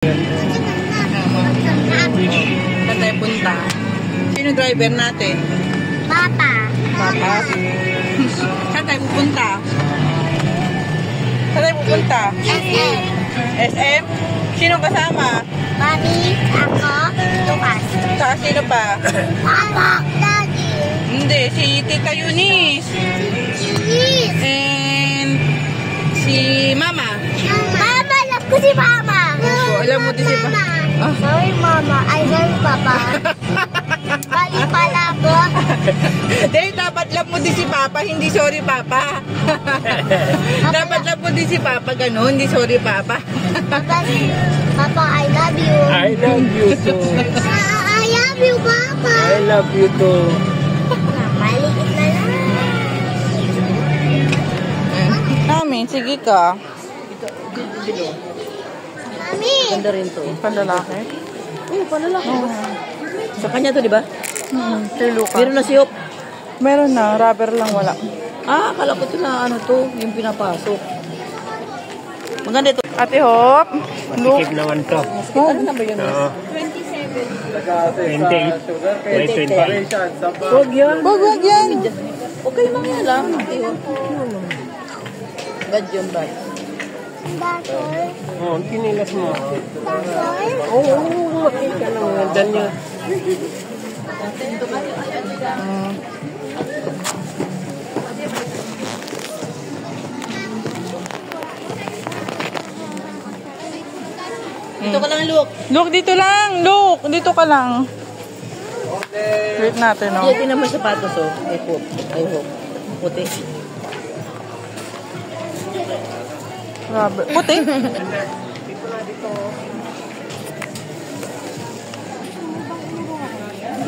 Saan tayo punta? Sino driver natin? Papa. Papa? Saan tayo pupunta? Saan tayo pupunta? SM. SM? Sino kasama? Mami, ako, Lucas. Saka sino pa? Papa, Daddy. Hindi, si Tita Eunice. Cheese. And si Mama. Mama, alam ko si Mama. Opo, alam mo din si Mama. Ah. Sorry, Mama. I love Papa. Bali pala ko. Dahil dapat love mo din si Papa, hindi sorry Papa. Dapat love mo din si Papa, ganun, hindi sorry Papa. Papa, I love you. I love you too. I love you, Papa. I love you too. Maliit na lang. Mami, sige ka. Mami. Ganda rin to. Pandalaki? Oo, panlalaki. Sa kanya to, di ba? Kay Luca. Meron na si Hop. Meron na, rubber lang wala. Ah, akala ko ito na ano to, yung pinapasok. Maganda ito. Ate Hop, Luke. Tikip naman to. Ano number yun? Oo. 28. Wait, 25. Huwag yan. Wag yan. Okay lang yan lang. Bad yun, bad. Dasol. Oo, kinilas mo. Dasol. Oo, makita naman. Diyan niya. Dito ka lang, Luke. Luke, dito lang. Luke, dito ka lang. Wait natin, oh. Hindi naman sapatos, oh. Ay, Hop. Ay, Hop. Puti. Rubber. Puti. Hindi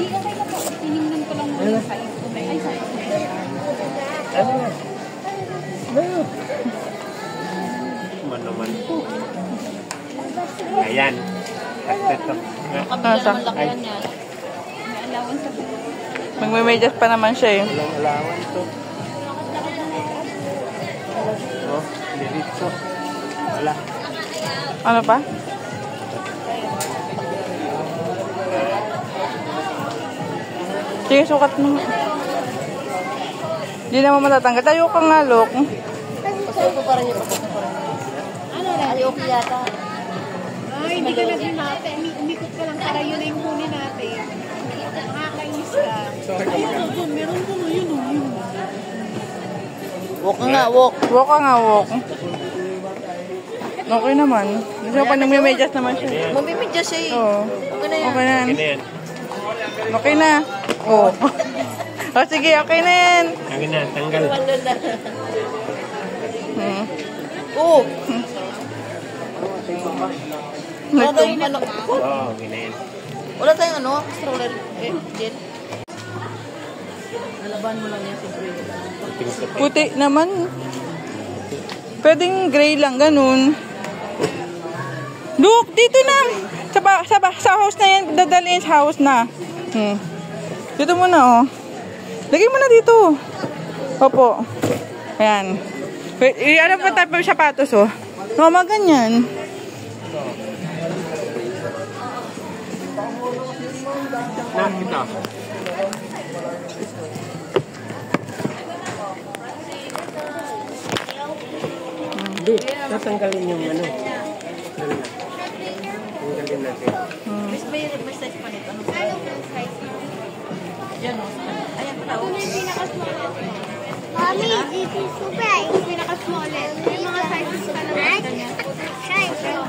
ka kayo po. Tinignan ko lang muna yung size ko. Ay, size ko. Ano na? Man naman. Ayan. Ito. Kabila naman lakihan niya. May allowance sa buhay. Magme-medyas pa naman siya, eh. Walang alawan to. Oh, diretso. Wala. Ano pa? Sige, sukat mo. Hindi naman matatanggal. Tayo ka nga, Luke. Pasuko pa rin yung pasuko pa rin. Ano na? Ay, okay yata. Ay, hindi ka nag-mate. Umikot ka lang para yun na yung kunin natin. Nakakainis ka. Ayun, doon. Meron doon. Yun, yun. Walk ka nga, walk. Walk ka nga, walk. Okay naman. Kasi pa nagme-medyas naman siya. Mamimidya siya eh. Oo. Okay na yan. Okay na yan. Okay na yan. Okay na. Oo. O sige, okay na yan. Okay na, tanggal. Hmm. Oo. Wala tayong ano. Oo, okay na yan. Wala tayong ano. Stroller. Jen. Nalaban mo lang yan si Bray. Puti naman. Pwedeng gray lang, ganun. Look, dito na. Sa house na yan. Dadalhin sa house na. Dito muna, oh. Lagay mo na dito. Opo. Ayan. Wait, ano pa tayo yung sapatos, oh. No, ganyan. Nakita. Hindi, tatanggalin yung ano. Tanggalin natin. May size pa nito. Ano size? Yan o. Ayan pala. Mami, this is super. Pinaka-smallest. May mga sizes ka lang sa kanya.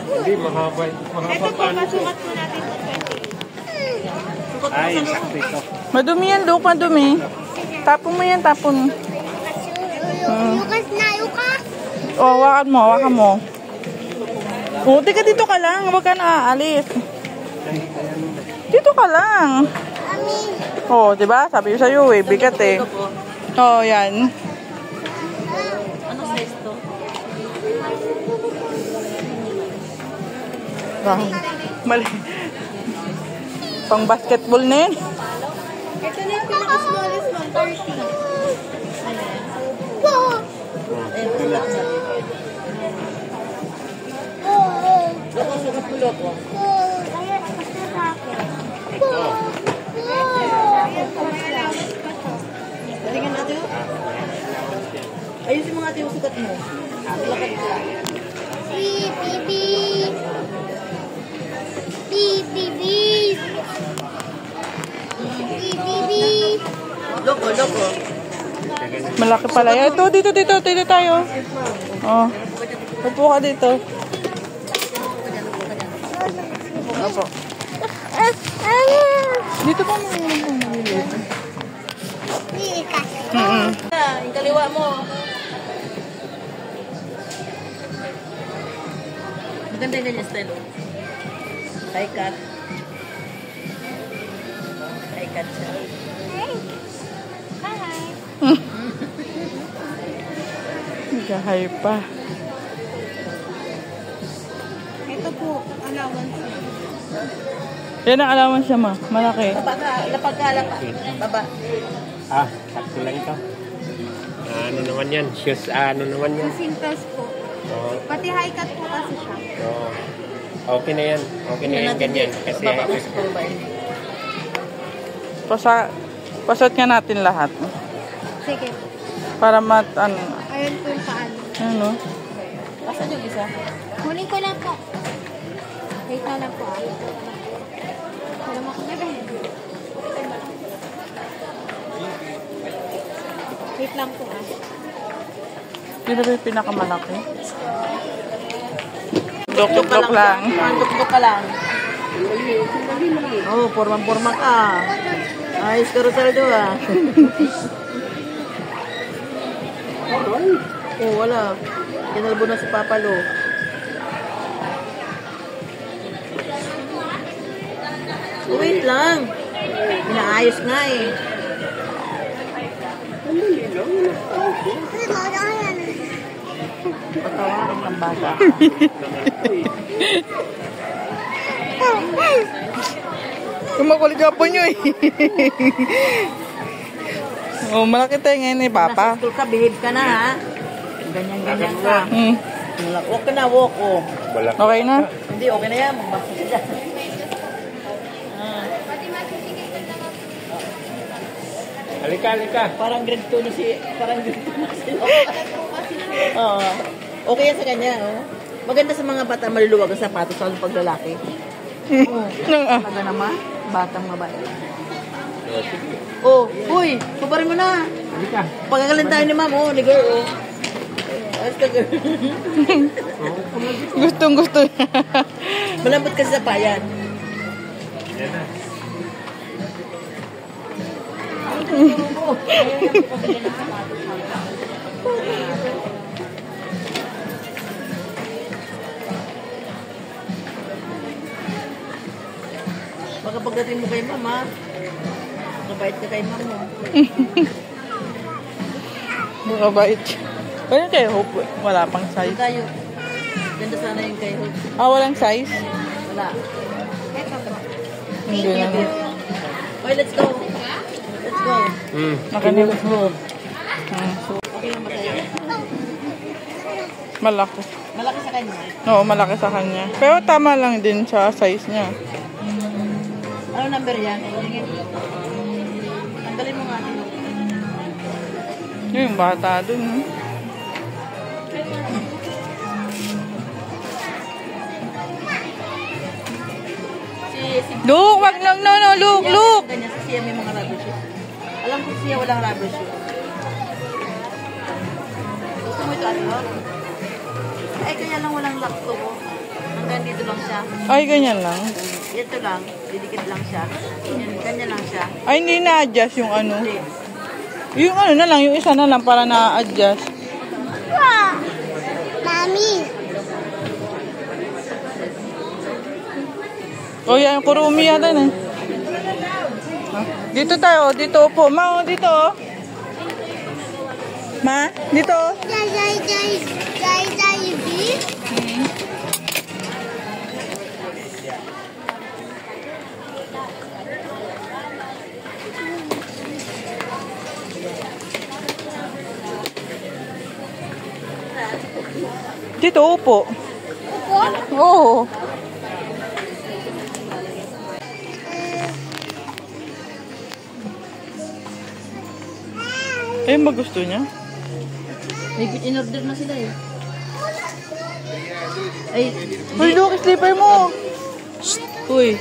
Hindi, mahaba. Ito po, masukat po natin to 20. Ay, sakto ito. Madumi yan, Luke. Madumi. Tapon mo yan, tapon. Lucas na, Lucas. Oh, hawakan mo, hawakan mo. Oh, teka, dito ka lang. Huwag ka na aalis. Dito ka lang. Mami. Oh, diba? Sabi ko sa'yo eh, bigat eh. Oh, yan. Anong size to? Ah, mali. Pang basketball na yun. Ito na yung pinaka-smallest one, 30. Ito lang. Loko, sukat mo loko. Kaya basta sa akin. Tingnan natin yun. Ayusin mo nga yung sukat mo. Lakad ka. Beep, beep, beep. Beep, beep, beep. Beep, beep, beep. Loko, loko. Malaki pala. Ito, dito tayo. Oh. Upo ka dito. Opo. Dito pa mo. Yung kaliwa mo. Maganda yung ganyan style. High cut. High cut siya. Nagahay pa. Ito po, allowance. Yan ang allowance siya, ma. Malaki. Lapag ka. Baba. Ah, sakto lang ito. Ano naman yan? Shoes, ano naman yan? Sintas po. Oo. Pati high cut po kasi siya. Oo. Okay na yan. Okay na yan, ganyan. Kasi, Baba mo sa pababa. Pasot nga natin lahat. Sige. Para Ayun po yung paano. ano? Asan yung isa? Kunin ko lang po. Wait na lang po ah. Alam ako na ba? Wait lang po ah. Dito ba yung pinakamalaki? Dok-dok lang. Dok-dok ka lang. Oh, porma ka. Ayos ka, Rosaldo ah. Oh, wala. Kinalbo na si Papa Lo. Oh, wait lang. Inaayos nga eh. Patawaran ng bata. Kumakulit ka po nyo eh. Oh, malaki tayo ngayon eh, Papa. Nasa school ka, behave ka na ha. Ganyan-ganyan ka. Walk ka na, walk oh. Okay na? Hindi, okay na yan. Magbasa ka dyan. halika. Parang grade 2 na si... Oo. Okay yan sa kanya, oh. Maganda sa mga bata maluluwag ang sapatos sa paglalaki. Oh. Talaga naman. Batang babae. Oh, uy, subarin mo na. Halika. Pagkagalan tayo ni ma'am, oh, ni girl, oh. Ayos ka, girl. Gustong-gusto. Malambot kasi sa payan. Yan na. Baka pagdating mo kay ma'am, ha? Nakabait ka kay ma'am, mo. Makabait siya. Ayun kay Hope, wala pang Doon size. tayo. Ganda sana yung kay Hope. Ah, walang size? Wala. Hindi na. Okay, let's go. Let's go. Nakanilas mo. Okay lang ba tayo? Malaki. Malaki sa kanya. Oo, malaki sa kanya. Pero tama lang din sa size niya. Ano number yan? Tanggalin mo nga. Yung bata dun. No? Si Look, wag lang. No, look. Ganyan, si Sia may mga rubber shoes. Alam ko siya walang rubber shoes. Gusto mo ito ano? Ay, kaya lang walang lock to. Hanggang dito lang siya. Ay, ganyan lang. Ito lang, didikit lang siya. Ganyan lang siya. Ay, hindi na-adjust yung ano. Hindi. Yung ano na lang, yung isa na lang para na-adjust. Mami. O yan, yung kurumi yata na. Dito tayo, dito po. Ma, dito. Ma, dito. Dito, upo. Oo. Eh, magusto niya. May in-order na sila eh. Ay, Uy, look, slipper mo. uy.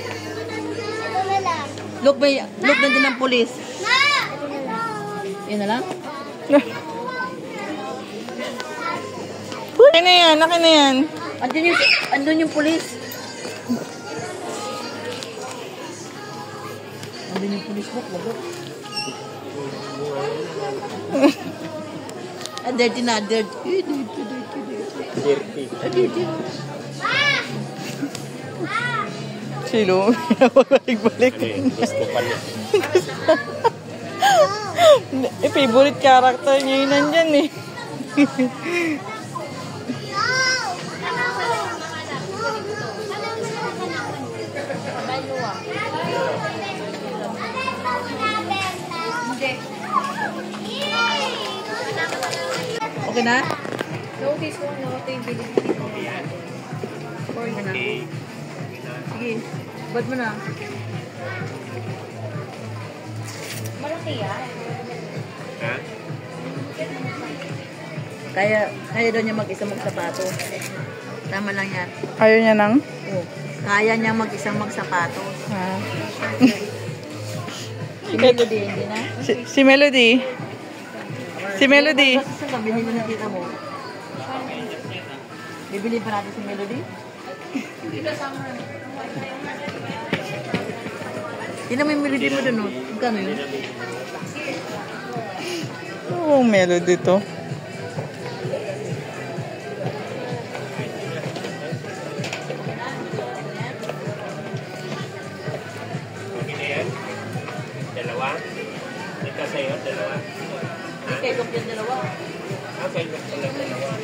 Look, nandun ang pulis. Yan na lang? Akin na yan, akin na yan. Andun yung pulis. Andun yung pulis, look, look. Dirty na, dirty. Dirty. Silo, balik-balik. Ano yun? Gusto pa niya. Eh, favorite character niya yun nandyan eh. Okay na? Notice mo, no? Ito yung bilhin dito. Or na. Okay. Sige, ba't mo na? Malaki yan. Ha? Kaya daw niya mag-isang magsapato. Tama lang yan. Ayaw niya nang? Oh, kaya niya mag-isang magsapato. Ah. Si Melody, hindi na? Si Melody. Si Melody. Kasi sa binili na kita mo. Bibili pa natin si Melody? Tingnan mo yung Melody mo dun, no? Magkano yun? Oo, Melody to. Okay na yan? Dalawa? Ito sa'yo, dalawa? Kaya gap yung dalawa. Okay, gusto lang dalawa.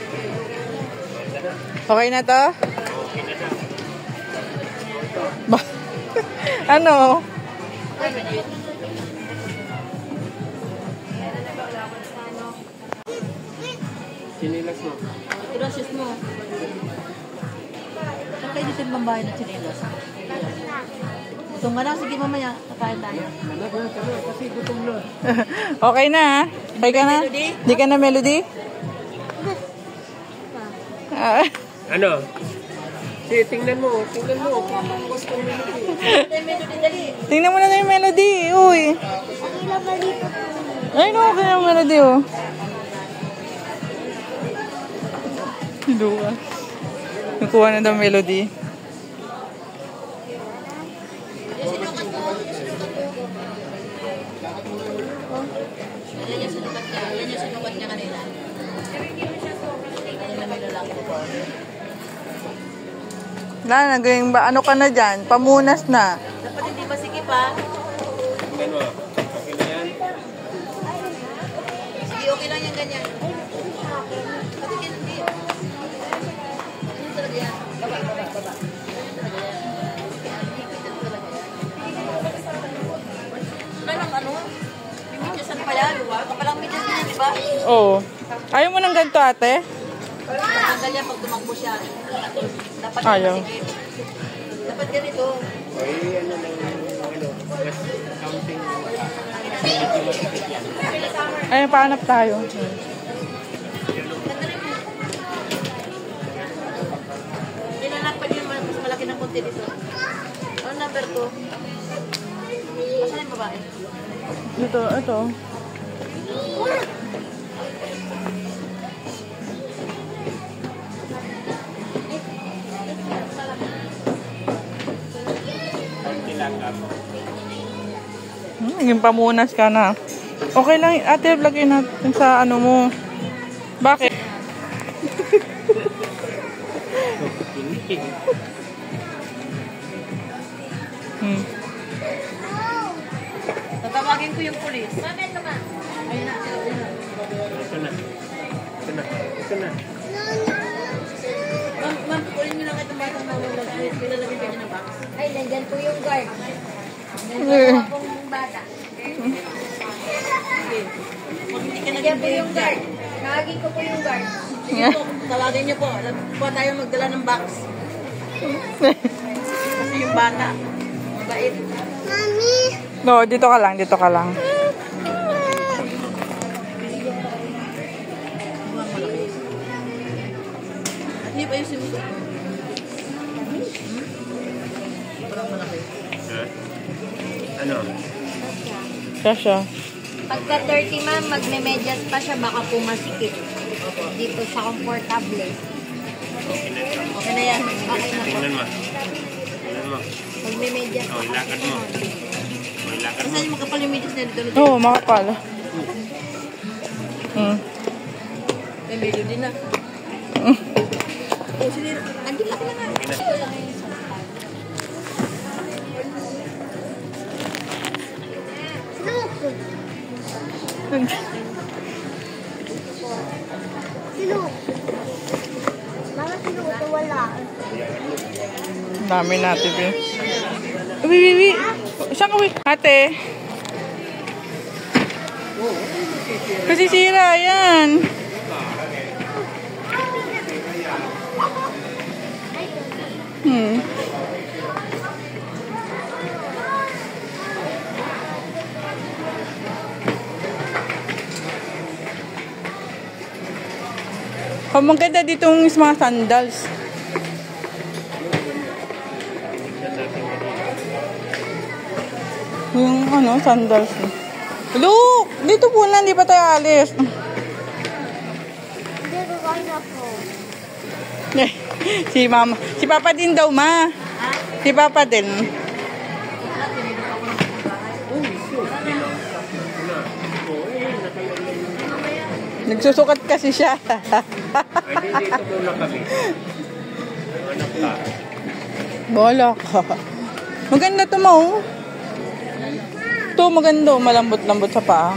Okay na to? Okay na na. Ba ano? Sinilas mo. Ito ang shoes mo. Saan kayo dito yung bambahay na chinilas? Ito nga na, sige mamaya, kakain tayo. Kasi gutom na. Okay na ha? Okay ka na? Melody? Di ka na Melody? Ah. Ano? Sige, tingnan mo. Tingnan mo. Gusto mo yun. Melody, dali. Tingnan mo na yung Melody. Uy. Ay, no, okay na yung Melody, oh. Luka. Nakuha na daw Melody. Yan yung sinukat niya. Yan yung sinukat niya kanina. Kanina may lalaki ko. Wala, nagawing ba? Ano ka na dyan? Pamunas na. Dapat hindi masikip ha. Tingnan mo. Okay na yan? Sige, okay lang yan ganyan. Pati hindi. Ano talaga yan? Baba. Wala lang ano? May midyasan pa yan. Kapalang midyas niya, di ba? Oo. Ayaw mo ng ganito, ate? Tanggal yan pag tumakbo siya. Dapat Ayaw. masikip. Dapat ganito. Ay, ano lang, ano, mas counting. Ay, paanap tayo. Nilalakpan yun, mas malaki ng konti dito. Ano number 2? Asan yung babae? Dito, ito. Counting lang ako. Naging pamunas ka na. Okay lang, ate, lagay natin sa ano mo. Bakit? Tatawagin ko yung pulis. Bakit naman? Ayun na. Ito na. Ma'am, kukunin niyo lang itong batang nalulog. Nilalagay ka niya ng box. Ay, nandyan po yung guard. Nandyan po akong bata. Sige. Kung hindi ka Nandyan po naging yung guard. Nakagin ko po yung guard. Sige po, tawagin niyo po. Puha tayo magdala ng box. Kasi yung bata. Mabait. Mami! No, dito ka lang, dito ka lang. ayusin mo. Parang malaki. Ha? Ano? Kasha. Pagka 30 ma'am, magme-medyas pa siya, baka pumasikip. Dito sa comfortable. Okay na ito. Okay na yan. Okay na po. Tingnan mo. Tingnan mo. Magme-medyas Oh, ilakad mo. Oh, ilakad mo. Saan yung makapal yung medyas na dito? Oo, makapal. May medyo din na. Oh, sinira. Andi laki na nga. Silog. Mga silog ito wala. Dami natin, Bi. Uwi. Saan ka, Uwi? Ate. Kasi sira, yan. Oh, maganda ditong mga sandals. Yung ano, sandals. Look! Dito po na, hindi pa tayo alis. Hindi ko kaya po. Si mama. Si papa din daw, ma. Si papa din. Nagsusukat kasi siya. Pwede dito muna kami. Anak ka. Bola ka. Maganda to, ma, oh. Ito, maganda, oh. Malambot-lambot sa paa.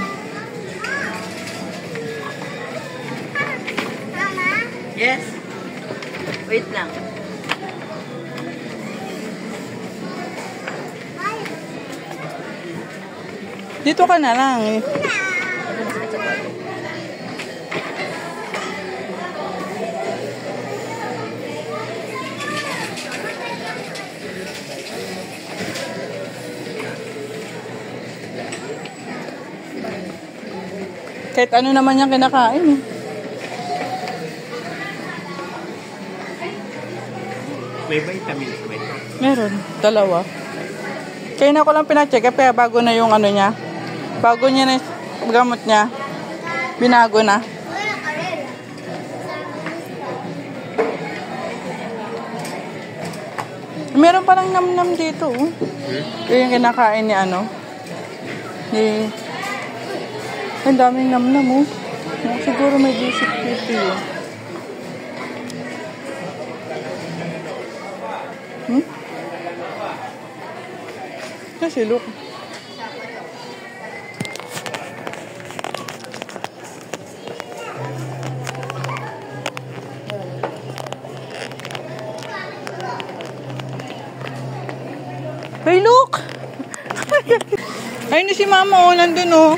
Yes. Wait lang. Dito ka na lang. Kahit ano naman yung kinakain, eh. May vitamins ba ito? Meron. Dalawa. Kaya na ko lang pinacheck kaya bago na yung ano niya. Bago niya na yung gamot niya. Binago na. Meron palang nam-nam dito. Oh. Yung kinakain ni ano. Ang daming nam-nam, oh. Siguro may basic beauty, oh. Kasi look. Hey, look! Ay, na si mama, oh, nandun, oh.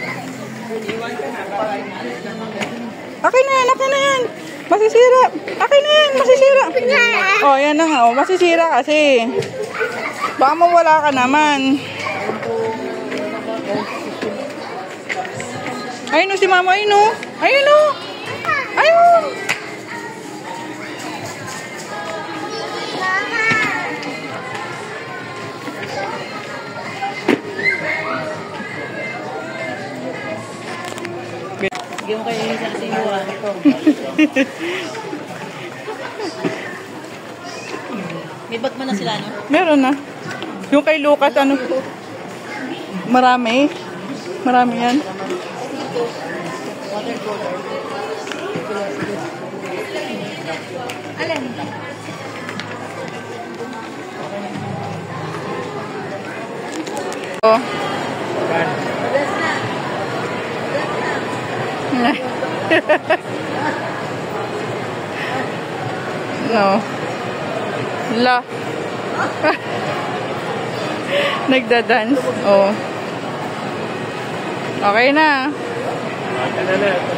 Akin na yan. Masisira. Akin na yan, masisira. Oh, yan na nga, oh. Masisira kasi. Baka mawala ka naman. Ayun, no, si mama, ayun, no. Ayun, no. Ayun. Sige mo kayo yung isang sino ah. May bag mo na sila, no? Meron na. Yung kay Lucas, ano? Marami. Marami yan. Water cooler. Alin? Oh. No. La. Nagda-dance. Oh. Okay na. Ano na?